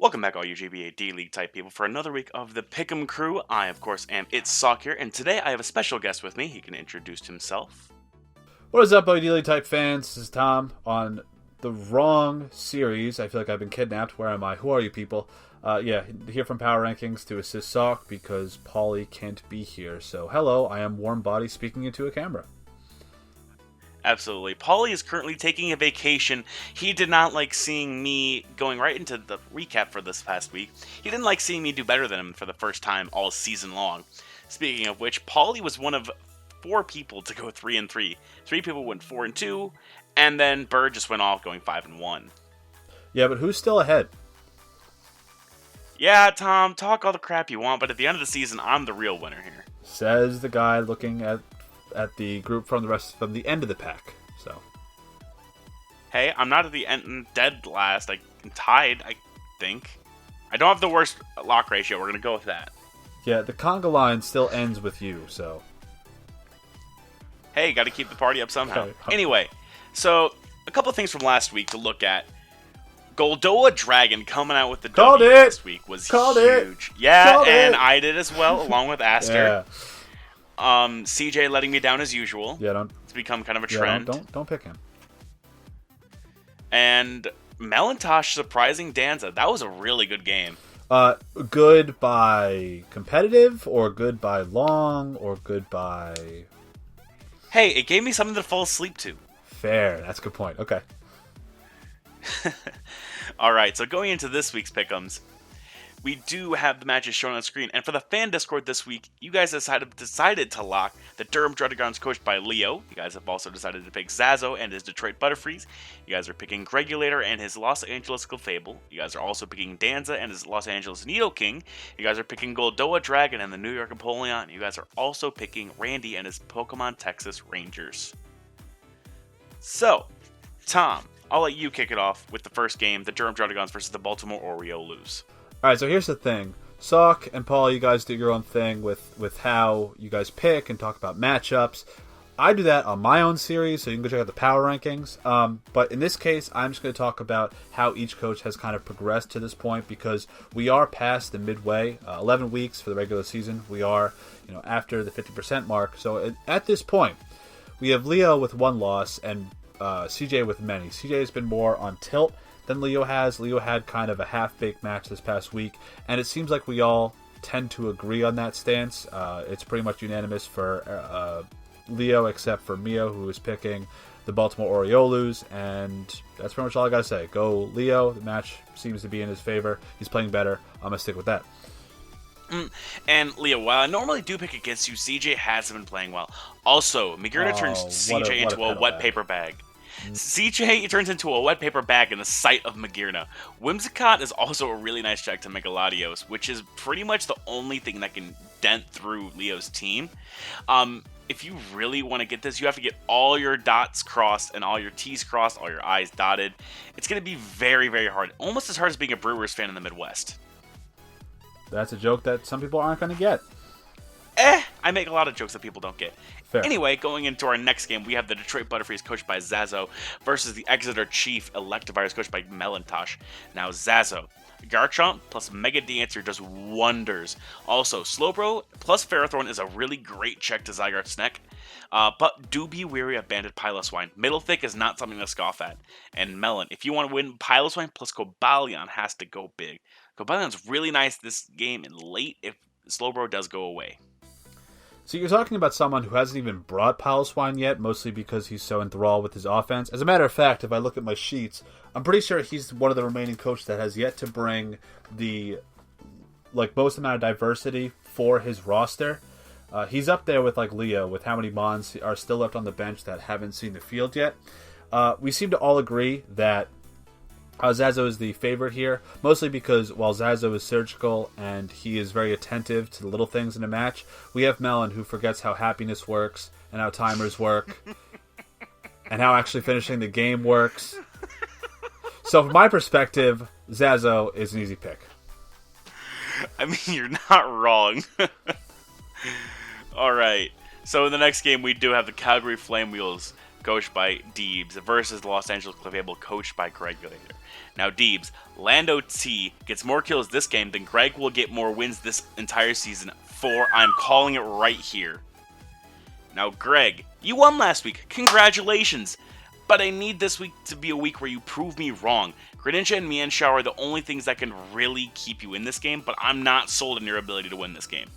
Welcome back, all you GBA D-League type people, for another week of the Pick'em crew. I, of course, am ItzSawk here, and today I have a special guest with me. He can introduce himself. What is up, D-League type fans? This is Tom on the wrong series. I feel like I've been kidnapped. Where am I? Who are you people? Here from Power Rankings to assist Sawk because Pauly can't be here. So, hello, I am Warm Body speaking into a camera. Absolutely. Pauly is currently taking a vacation. He did not like seeing me going right into the recap for this past week. He didn't like seeing me do better than him for the first time all season long. Speaking of which, Pauly was one of 4 people to go 3-3. 3 people went 4-2, and then Bird just went off going 5-1. Yeah, but who's still ahead? Yeah, Tom, talk all the crap you want, but at the end of the season, I'm the real winner here. Says the guy looking at the group from the end of the pack. So, hey, I'm not at the end dead last. I'm tied, I think. I don't have the worst lock ratio. We're gonna go with that. Yeah, the conga line still ends with you. So, hey, got to keep the party up somehow. Okay. Anyway, so a couple things from last week to look at. Goldoa Dragon coming out with the Called W it! last week was Called huge. It! Yeah, Called and it! I did as well, along with Aster. Yeah. CJ letting me down as usual. Yeah, It's become kind of a trend. Don't pick him. And Melantosh surprising Danza. That was a really good game. Good by competitive, or good by long, or good by Hey, it gave me something to fall asleep to. fair. That's a good point. Okay. Alright, so going into this week's pick'ems, we do have the matches shown on screen, and for the fan Discord this week, you guys decided to lock the Durham Druddigons coached by Leo. You guys have also decided to pick Zazo and his Detroit Butterfrees. You guys are picking Regulator and his Los Angeles Clefable. You guys are also picking Danza and his Los Angeles Needle King. You guys are picking Goldoa Dragon and the New York Apollyon. You guys are also picking Randy and his Pokemon Texas Rangers. So, Tom, I'll let you kick it off with the first game, the Durham Druddigons versus the Baltimore Orioles. All right. So here's the thing. Sawk and Paul, you guys do your own thing with how you guys pick and talk about matchups. I do that on my own series, so you can go check out the power rankings. But in this case, I'm just going to talk about how each coach has kind of progressed to this point because we are past the midway, 11 weeks for the regular season. We are, after the 50% mark. So at this point, we have Leo with 1 loss and CJ with many. CJ has been more on tilt than Leo has. Leo had kind of a half-baked match this past week, and it seems like we all tend to agree on that stance. It's pretty much unanimous for Leo, except for Mio, who is picking the Baltimore Orioles, and that's pretty much all I gotta say. Go Leo. The match seems to be in his favor. He's playing better. I'm gonna stick with that. And Leo, while I normally do pick against you, CJ hasn't been playing well. Also, Magirna turns CJ into a wet paper bag. CJ turns into a wet paper bag in the sight of Magirna. Whimsicott is also a really nice check to Megaladios, which is pretty much the only thing that can dent through Leo's team. If you really want to get this, you have to get all your dots crossed and all your T's crossed, all your I's dotted. It's going to be very, very hard. Almost as hard as being a Brewers fan in the Midwest. That's a joke that some people aren't going to get. I make a lot of jokes that people don't get. Fair. Anyway, going into our next game, we have the Detroit Butterfrees coached by Zazo versus the Exeter Chief Electivires coached by Melantosh. Now, Zazo, Garchomp plus Mega Dancer does wonders. Also, Slowbro plus Ferrothorn is a really great check to Zygarde's neck. But do be wary of Banded Piloswine. Middle Thick is not something to scoff at. And Melon, if you want to win, Piloswine plus Cobalion has to go big. Cobalion's really nice this game and late if Slowbro does go away. So you're talking about someone who hasn't even brought Piloswine yet, mostly because he's so enthralled with his offense. As a matter of fact, if I look at my sheets, I'm pretty sure he's one of the remaining coaches that has yet to bring the most amount of diversity for his roster. He's up there with Leo, with how many Mons are still left on the bench that haven't seen the field yet. We seem to all agree that Zazo is the favorite here, mostly because while Zazo is surgical and he is very attentive to the little things in a match, we have Melon who forgets how happiness works and how timers work and how actually finishing the game works. So from my perspective, Zazo is an easy pick. I mean, you're not wrong. Alright, so in the next game we do have the Calgary Flame Wheels coached by Deebs, versus the Los Angeles Clefable, coached by Greg later. Now, Deebs, Lando T gets more kills this game than Greg will get more wins this entire season. I'm calling it right here. Now, Greg, you won last week. Congratulations. But I need this week to be a week where you prove me wrong. Greninja and Mienshao are the only things that can really keep you in this game, but I'm not sold on your ability to win this game.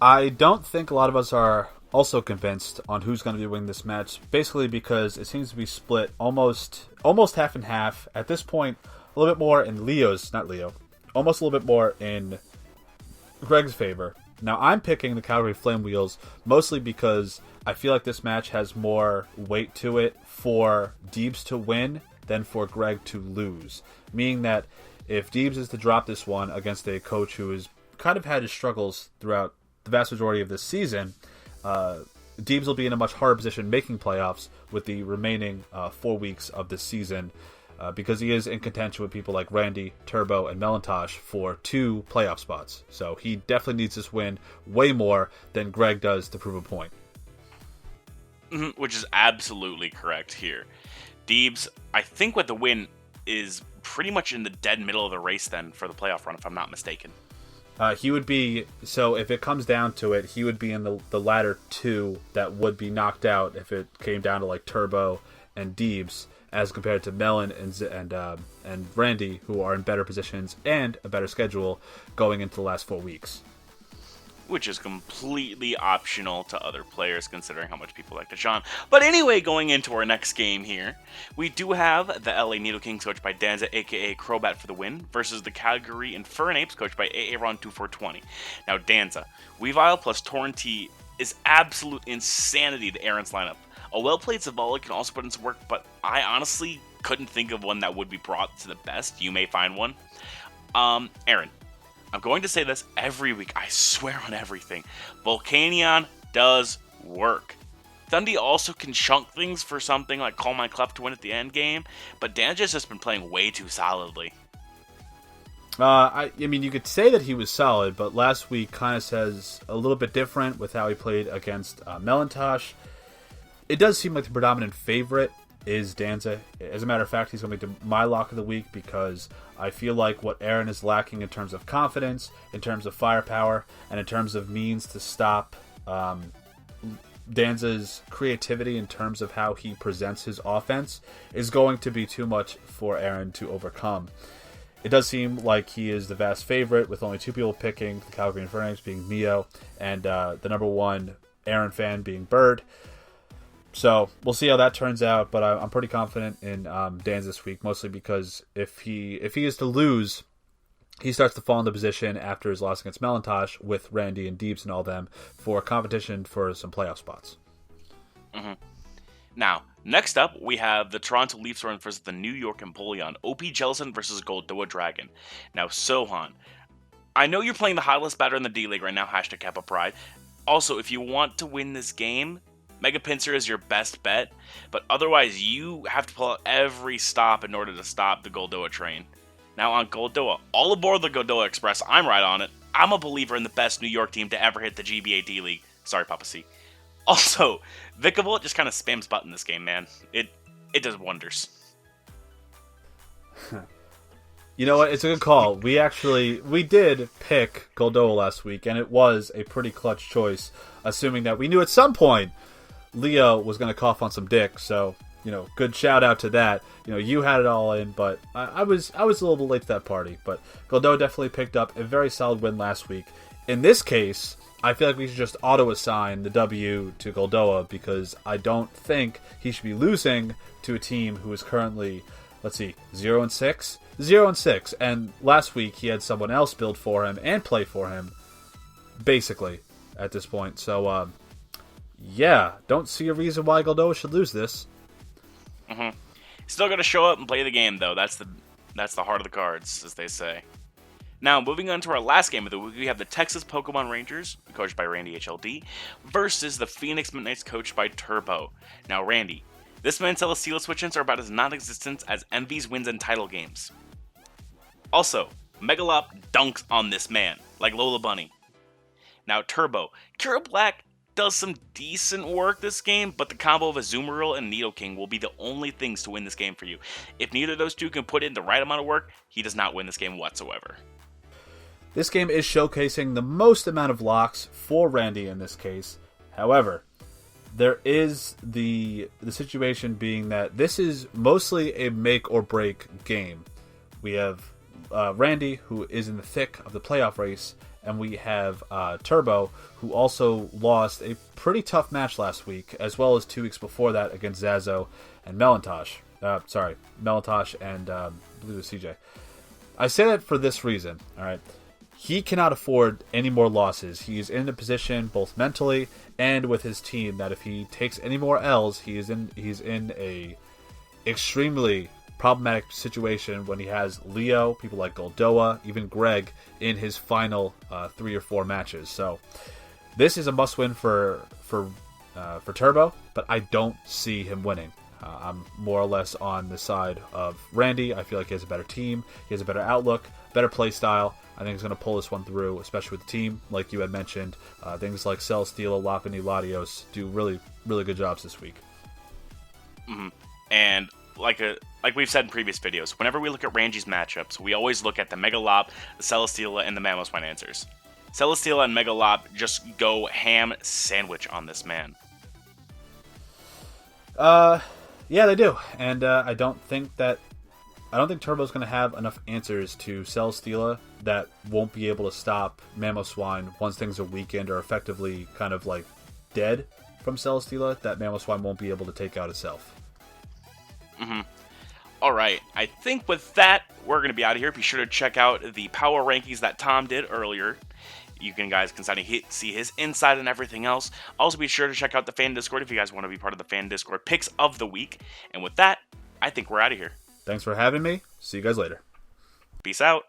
I don't think a lot of us are also convinced on who's going to be winning this match, basically because it seems to be split almost half and half. At this point, a little bit more in almost a little bit more in Greg's favor. Now, I'm picking the Calgary Flame Wheels mostly because I feel like this match has more weight to it for Deebs to win than for Greg to lose. Meaning that if Deebs is to drop this one against a coach who has kind of had his struggles throughout the vast majority of this season, Deebs will be in a much harder position making playoffs with the remaining 4 weeks of this season because he is in contention with people like Randy, Turbo, and Melantosh for 2 playoff spots. So he definitely needs this win way more than Greg does to prove a point. Which is absolutely correct here. Deebs, I think with the win, is pretty much in the dead middle of the race then for the playoff run, if I'm not mistaken. He would be, so if it comes down to it, he would be in the latter 2 that would be knocked out if it came down to like Turbo and Deebs, as compared to Melon and Randy, who are in better positions and a better schedule going into the last 4 weeks. Which is completely optional to other players, considering how much people like Deshaun. But anyway, going into our next game here, we do have the LA Needle Kings, coached by Danza, aka Crobat, for the win, versus the Calgary Infernape, coached by Aaron2420. Now, Danza, Weavile plus Torrentee is absolute insanity to Aaron's lineup. A well-played Zavala can also put in some work, but I honestly couldn't think of one that would be brought to the best. You may find one. Aaron, I'm going to say this every week. I swear on everything. Volcanion does work. Thundy also can chunk things for something like Call My Clef to win at the end game, but Danja's just been playing way too solidly. I mean, you could say that he was solid, but last week kind of says a little bit different with how he played against Melantosh. It does seem like the predominant favorite is Danza. As a matter of fact, he's going to be my lock of the week because I feel like what Aaron is lacking in terms of confidence, in terms of firepower, and in terms of means to stop Danza's creativity in terms of how he presents his offense is going to be too much for Aaron to overcome. It does seem like he is the vast favorite, with only 2 people picking, the Calgary Infernape being Mio, and the number 1 Aaron fan being Bird. So we'll see how that turns out, but I'm pretty confident in Dan's this week, mostly because if he is to lose, he starts to fall into position after his loss against Melantosh with Randy and Deebs and all them for competition for some playoff spots. Mm-hmm. Now, next up, we have the Toronto Leafs versus the New York Empoleon, OP Jellicent versus Goldoa Dragon. Now, Sohan, I know you're playing the hottest batter in the D-League right now, hashtag Kappa Pride. Also, if you want to win this game, Mega Pinsir is your best bet, but otherwise you have to pull out every stop in order to stop the Goldoa train. Now on Goldoa, all aboard the Goldoa Express, I'm right on it. I'm a believer in the best New York team to ever hit the GBA D-League. Sorry, Papa C. Also, Vikavolt just kind of spams button this game, man. It does wonders. You know what? It's a good call. We did pick Goldoa last week, and it was a pretty clutch choice, assuming that we knew at some point Leo was going to cough on some dick, so, good shout out to that. You had it all in, but I was a little bit late to that party. But Goldoa definitely picked up a very solid win last week. In this case, I feel like we should just auto-assign the W to Goldoa because I don't think he should be losing to a team who is currently, 0-6? 0-6, and last week he had someone else build for him and play for him, basically, at this point. So, don't see a reason why Goldoa should lose this. Mm-hmm. Still got to show up and play the game, though. That's the heart of the cards, as they say. Now, moving on to our last game of the week, we have the Texas Pokemon Rangers, coached by Randy HLD, versus the Phoenix Midnights, coached by Turbo. Now, Randy, this man's Celesteela switch-ins are about as non-existent as Envy's wins in title games. Also, Megalop dunks on this man, like Lola Bunny. Now, Turbo, Cura Black does some decent work this game, but the combo of Azumarill and Nidoking will be the only things to win this game for you. If neither of those two can put in the right amount of work, he does not win this game whatsoever. This game is showcasing the most amount of locks for Randy in this case. However, there is the situation being that this is mostly a make or break game. We have Randy, who is in the thick of the playoff race, and we have Turbo, who also lost a pretty tough match last week, as well as 2 weeks before that against Zazo and Melantosh. Melantosh and I believe it was CJ. I say that for this reason, all right? He cannot afford any more losses. He's in a position, both mentally and with his team, that if he takes any more L's, he's in a extremely problematic situation when he has Leo, people like Goldoa, even Greg in his final 3 or 4 matches. So this is a must-win for Turbo, but I don't see him winning. I'm more or less on the side of Randy. I feel like he has a better team, he has a better outlook, better play style. I think he's going to pull this one through, especially with the team, like you had mentioned. Things like Celesteela, Lopunny, Latios do really, really good jobs this week. Mm-hmm. And like we've said in previous videos, whenever we look at Randy's matchups, we always look at the Mega Lob, the Celesteela, and the Mamoswine answers. Celesteela and Mega Lob just go ham sandwich on this man. Yeah, they do, and I don't think Turbo's going to have enough answers to Celesteela that won't be able to stop Mamoswine once things are weakened or effectively kind of like dead from Celesteela, that Mamoswine won't be able to take out itself. Mm-hmm. Alright, I think with that, we're going to be out of here. Be sure to check out the power rankings that Tom did earlier. You guys can see his inside and everything else. Also, be sure to check out the fan Discord if you guys want to be part of the fan Discord picks of the week. And with that, I think we're out of here. Thanks for having me. See you guys later. Peace out.